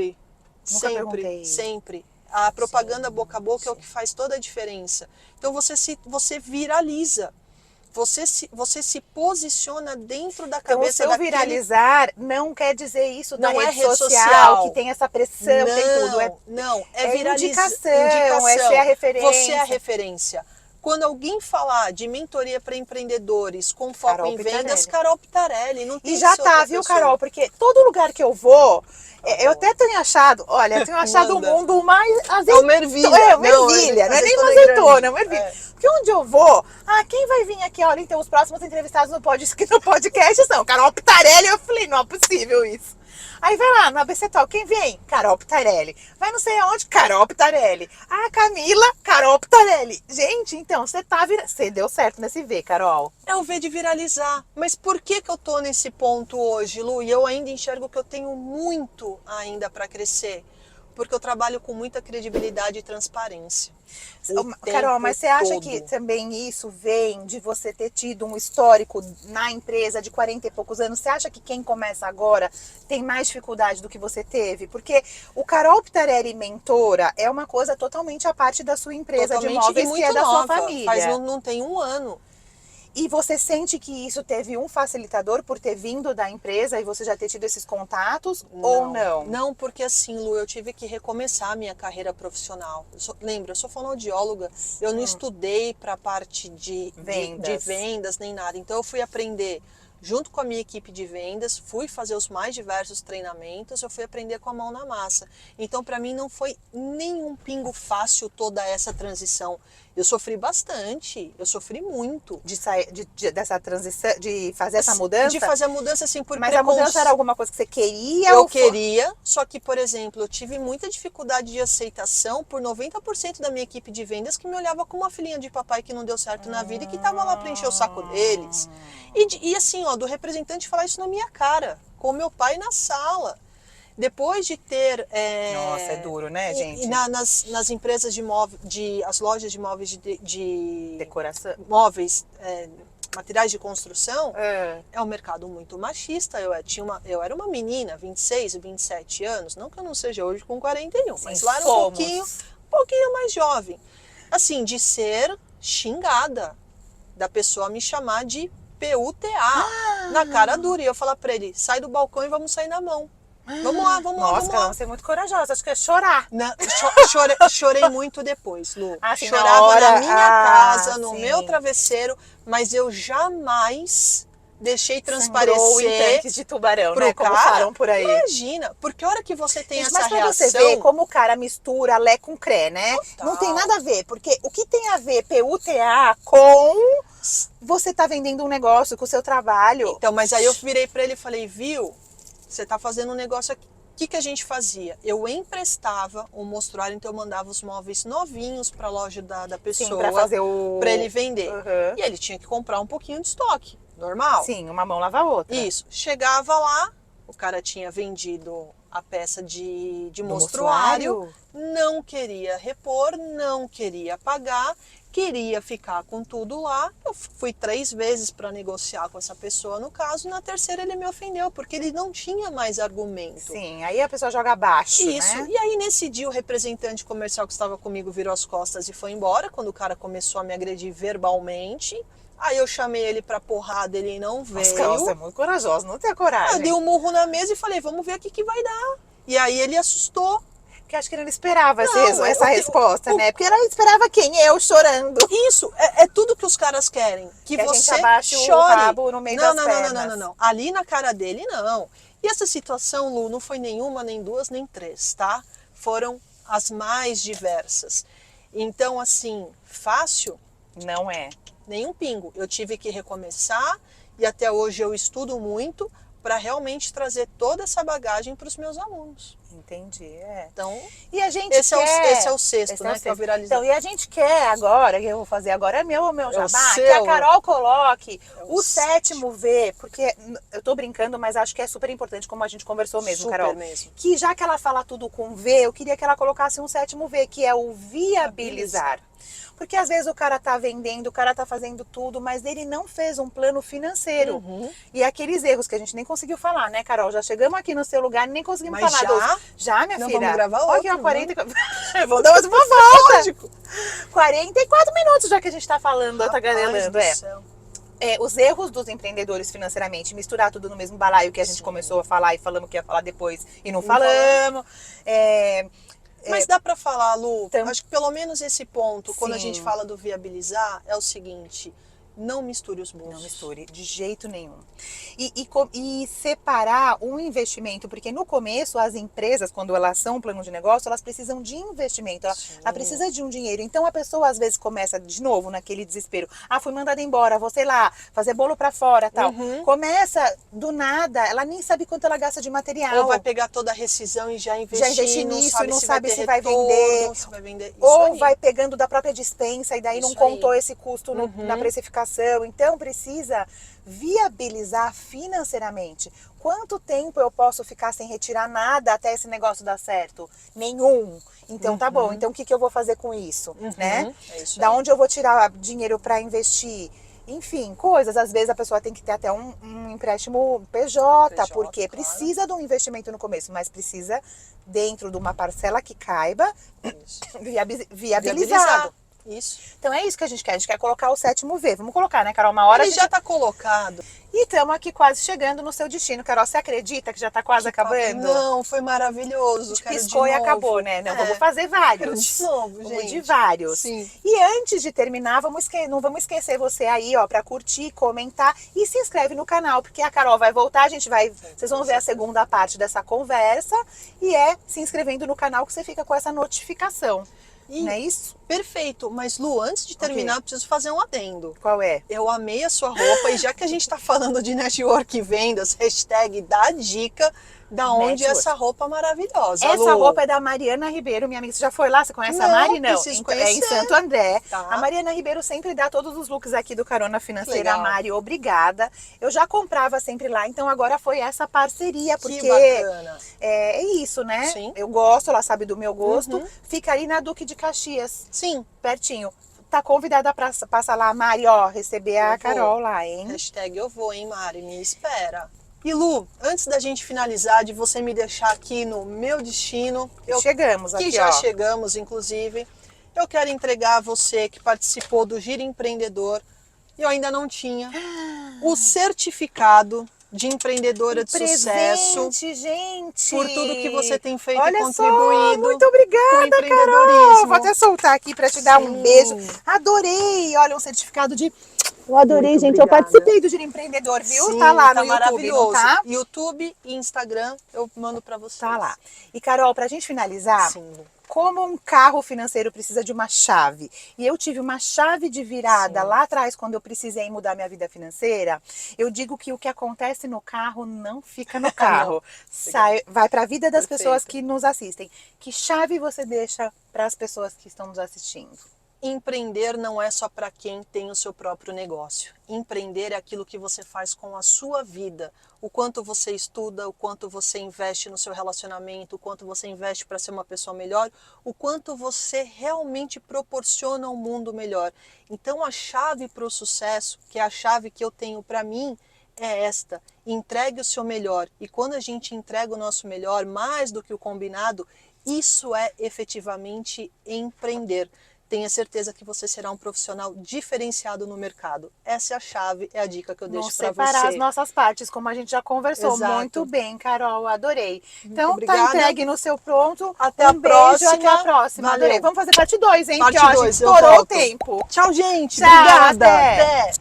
Sempre. A propaganda boca a boca é o que faz toda a diferença. Então você viraliza. você se posiciona dentro da Então, o cabeça seu daquele... viralizar não quer dizer isso da Não é rede rede social, social. que tem essa pressão, tem tudo. Não, é viralizar. indicação, é ser a referência. Você é a referência. Quando alguém falar de mentoria para empreendedores com foco Carol em vendas, Pitarelli. Carol Pitarelli. Não tem E já que ser outra tá, viu, pessoa. Carol? Porque todo lugar que eu vou, eu bom. até tenho achado, olha, eu tenho achado o Manda. mundo mais É uma ervilha. uma ervilha, não é nem uma azeitona azeitona, grande. é uma ervilha. É. Porque onde eu vou, quem vai vir aqui, olha, então os próximos entrevistados no podcast são Carol Pitarelli. Eu falei, não é possível isso. Aí vai lá no ABC Talk, quem vem? Carol Pitarelli. Vai não sei aonde, Carol Pitarelli. Camila, Carol Pitarelli. Gente, então, você deu certo nesse V, Carol. É o V de viralizar. Mas por que eu tô nesse ponto hoje, Lu? E eu ainda enxergo que eu tenho muito ainda para crescer. Porque eu trabalho com muita credibilidade e transparência. Carol, mas você acha que também isso vem de você ter tido um histórico na empresa de 40 e poucos anos? Você acha que quem começa agora tem mais dificuldade do que você teve? Porque o Carol Pitarelli Mentora é uma coisa totalmente à parte da sua empresa de móveis, que é da sua família. Não tem um ano. E você sente que isso teve um facilitador por ter vindo da empresa e você já ter tido esses contatos ou não? Não, porque assim, Lu, eu tive que recomeçar a minha carreira profissional. Lembra, eu sou fonoaudióloga, eu não estudei para a parte de vendas nem nada. Então eu fui aprender junto com a minha equipe de vendas, fui fazer os mais diversos treinamentos, eu fui aprender com a mão na massa. Então para mim não foi nenhum pingo fácil toda essa transição. Eu sofri bastante, eu sofri muito. Dessa transição, de fazer essa mudança? De fazer a mudança, assim, por Mas a mudança era alguma coisa que você queria? Eu queria, só que, por exemplo, eu tive muita dificuldade de aceitação por 90% da minha equipe de vendas que me olhava como uma filhinha de papai que não deu certo na vida e que tava lá para encher o saco deles. E assim, ó, do representante falar isso na minha cara, com o meu pai na sala. Depois de ter... Nossa, é duro, né, gente? Nas empresas as lojas de móveis de decoração, móveis, materiais de construção, é um mercado muito machista. Eu era uma menina, 26, 27 anos, não que eu não seja hoje com 41, mas lá era um pouquinho mais jovem. Assim, de ser xingada, da pessoa me chamar de PUTA, na cara dura. E eu falar pra ele, sai do balcão e vamos sair na mão. Vamos lá. Nossa, cara, você é muito corajosa, acho que é chorar. Não, chorei muito depois, Lu. Assim, chorava na minha casa, no meu travesseiro, mas eu jamais deixei transparecer em tanques de tubarão, pro né? Como cara, falam por aí. Imagina, porque a hora que você tem essa mas pra reação... você ver como o cara mistura Lé com Cré, né? Total. Não tem nada a ver, porque o que tem a ver PUTA com você tá vendendo um negócio, com o seu trabalho? Então, mas aí eu virei pra ele e falei, viu, você tá fazendo um negócio aqui. O que a gente fazia? Eu emprestava um mostruário, então eu mandava os móveis novinhos para a loja da pessoa, para ele vender. E ele tinha que comprar um pouquinho de estoque, normal. Sim, uma mão lava a outra. Isso. Chegava lá, o cara tinha vendido a peça de mostruário, não queria repor, não queria pagar, queria ficar com tudo lá. Eu fui 3 vezes para negociar com essa pessoa, no caso. Na terceira ele me ofendeu, porque ele não tinha mais argumento. Sim, aí a pessoa joga abaixo, isso, né? E aí nesse dia o representante comercial que estava comigo virou as costas e foi embora, quando o cara começou a me agredir verbalmente. Aí eu chamei ele pra porrada, ele não veio. Nossa, você é muito corajosa, não tem coragem. Eu dei um murro na mesa e falei, vamos ver o que vai dar. E aí ele assustou. Porque acho que ele não esperava essa resposta, né? Porque ela esperava quem? Eu chorando. Isso, é tudo que os caras querem. Que você a gente abaixe chore. O rabo no meio das pernas. Não. Ali na cara dele, não. E essa situação, Lu, não foi nenhuma, nem 2, nem 3, tá? Foram as mais diversas. Então, assim, fácil? Não é. Nenhum pingo. Eu tive que recomeçar e até hoje eu estudo muito para realmente trazer toda essa bagagem para os meus alunos. Entendi, Então, e a gente esse é o sexto, né? Que é o viralizar. Então, e a gente quer agora, que eu vou fazer agora, é meu jabá, que a Carol coloque o 7º V, porque eu tô brincando, mas acho que é super importante, como a gente conversou mesmo, super Carol. Mesmo. Que já que ela fala tudo com V, eu queria que ela colocasse um 7º V, que é o viabilizar. Porque às vezes o cara tá vendendo, o cara tá fazendo tudo, mas ele não fez um plano financeiro. E aqueles erros que a gente nem conseguiu falar, né, Carol? Já chegamos aqui no seu lugar e nem conseguimos falar dos... Já, minha filha? Vamos gravar outro. Aqui, ó, 44... Vamos dar mais uma volta. Lógico. 44 minutos já que a gente tá falando, tá garelando. os erros dos empreendedores financeiramente, misturar tudo no mesmo balaio que a gente começou a falar e falamos que ia falar depois e não falamos. Mas dá para falar, Lu, Então, acho que pelo menos esse ponto, quando a sim. gente fala do viabilizar, é o seguinte, não misture os bolsos. Não misture, de jeito nenhum. E separar um investimento, porque no começo as empresas, quando elas são um plano de negócio, elas precisam de investimento, ela precisa de um dinheiro. Então a pessoa às vezes começa de novo naquele desespero. Ah, fui mandada embora, vou, sei lá, fazer bolo pra fora, tal. Começa do nada, ela nem sabe quanto ela gasta de material. Ou vai pegar toda a rescisão e já investir nisso e não sabe se vai vender. Se vai vender. Ou vai pegando da própria despensa e daí Isso não contou aí. esse custo na precificação. Então precisa viabilizar financeiramente. Quanto tempo eu posso ficar sem retirar nada até esse negócio dar certo? Nenhum. Então tá bom. Então o que eu vou fazer com isso, né? É isso Da aí. onde eu vou tirar dinheiro para investir? Enfim, coisas. Às vezes a pessoa tem que ter até um empréstimo PJ, porque claro. precisa de um investimento no começo, mas precisa dentro de uma parcela que caiba, viabilizado. Isso. Então é isso que a gente quer colocar o 7º V. Vamos colocar, né, Carol? Uma hora Ele já tá colocado. E estamos aqui quase chegando no seu destino. Carol, você acredita que já tá quase acabando? Não, foi maravilhoso. A gente Quero piscou de e novo. acabou, né? Não, vamos fazer vários. De novo, Vamos gente. de vários. Sim. E antes de terminar, não vamos esquecer você aí, ó, pra curtir, comentar e se inscreve no canal, porque a Carol vai voltar, vocês vão ver a segunda parte dessa conversa e se inscrevendo no canal que você fica com essa notificação. Não é isso? Perfeito. Mas, Lu, antes de terminar, eu preciso fazer um adendo. Qual é? Eu amei a sua roupa e já que a gente tá falando de network e vendas, hashtag dá dica da onde Network. essa roupa maravilhosa, Essa Lu. roupa é da Mariana Ribeiro, minha amiga. Você já foi lá? Você conhece a Não, Mari? Não. preciso Então, é em conhecer. Santo André. Tá. A Mariana Ribeiro sempre dá todos os looks aqui do Carona Financeira. Legal. Mari, obrigada. Eu já comprava sempre lá, então agora foi essa parceria, porque Que bacana. é isso, né? Sim. Eu gosto, ela sabe do meu gosto. Fica ali na Duque de Caxias, Sim. pertinho. Tá convidada pra passar lá, Mari, ó, receber a Eu vou. Carol lá, hein? Hashtag eu vou, hein, Mari? Me espera. E Lu, antes da gente finalizar, de você me deixar aqui no meu destino, Chegamos que aqui, já ó. chegamos, inclusive, eu quero entregar a você que participou do Giro Empreendedor, e eu ainda não tinha, o certificado de empreendedora de sucesso. Presente, gente! Por tudo que você tem feito Olha e contribuído. Só, muito obrigada, com o Carol! empreendedorismo. Vou até soltar aqui para te dar um beijo. Adorei! Olha, um certificado de... Eu adorei, Muito gente. obrigada. Eu participei do Giro Empreendedor, viu? Sim, tá lá no YouTube, maravilhoso. não tá? YouTube e Instagram eu mando para vocês. Tá lá. E, Carol, pra gente finalizar... Sim, Lu. Como um carro financeiro precisa de uma chave, e eu tive uma chave de virada lá atrás, quando eu precisei mudar minha vida financeira, eu digo que o que acontece no carro não fica no carro. Vai para a vida das pessoas que nos assistem. Que chave você deixa para as pessoas que estão nos assistindo? Empreender não é só para quem tem o seu próprio negócio. Empreender é aquilo que você faz com a sua vida. O quanto você estuda, o quanto você investe no seu relacionamento, o quanto você investe para ser uma pessoa melhor, o quanto você realmente proporciona um mundo melhor. Então a chave para o sucesso, que é a chave que eu tenho para mim, é esta: entregue o seu melhor. E quando a gente entrega o nosso melhor, mais do que o combinado, isso é efetivamente empreender. Tenha certeza que você será um profissional diferenciado no mercado. Essa é a chave, é a dica que eu deixo para você. Separar as nossas partes, como a gente já conversou. Exato. Muito bem, Carol, adorei. Então, obrigada. tá entregue no seu pronto. Até a beijo, próxima. até a próxima. Valeu. Adorei. Vamos fazer parte 2, hein? Parte Porque, ó, a gente 2, eu estourou o volto. tempo. Tchau, gente. Tchau, Obrigada. até.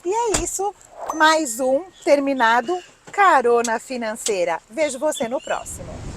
E é isso. Mais um terminado Carona Financeira. Vejo você no próximo.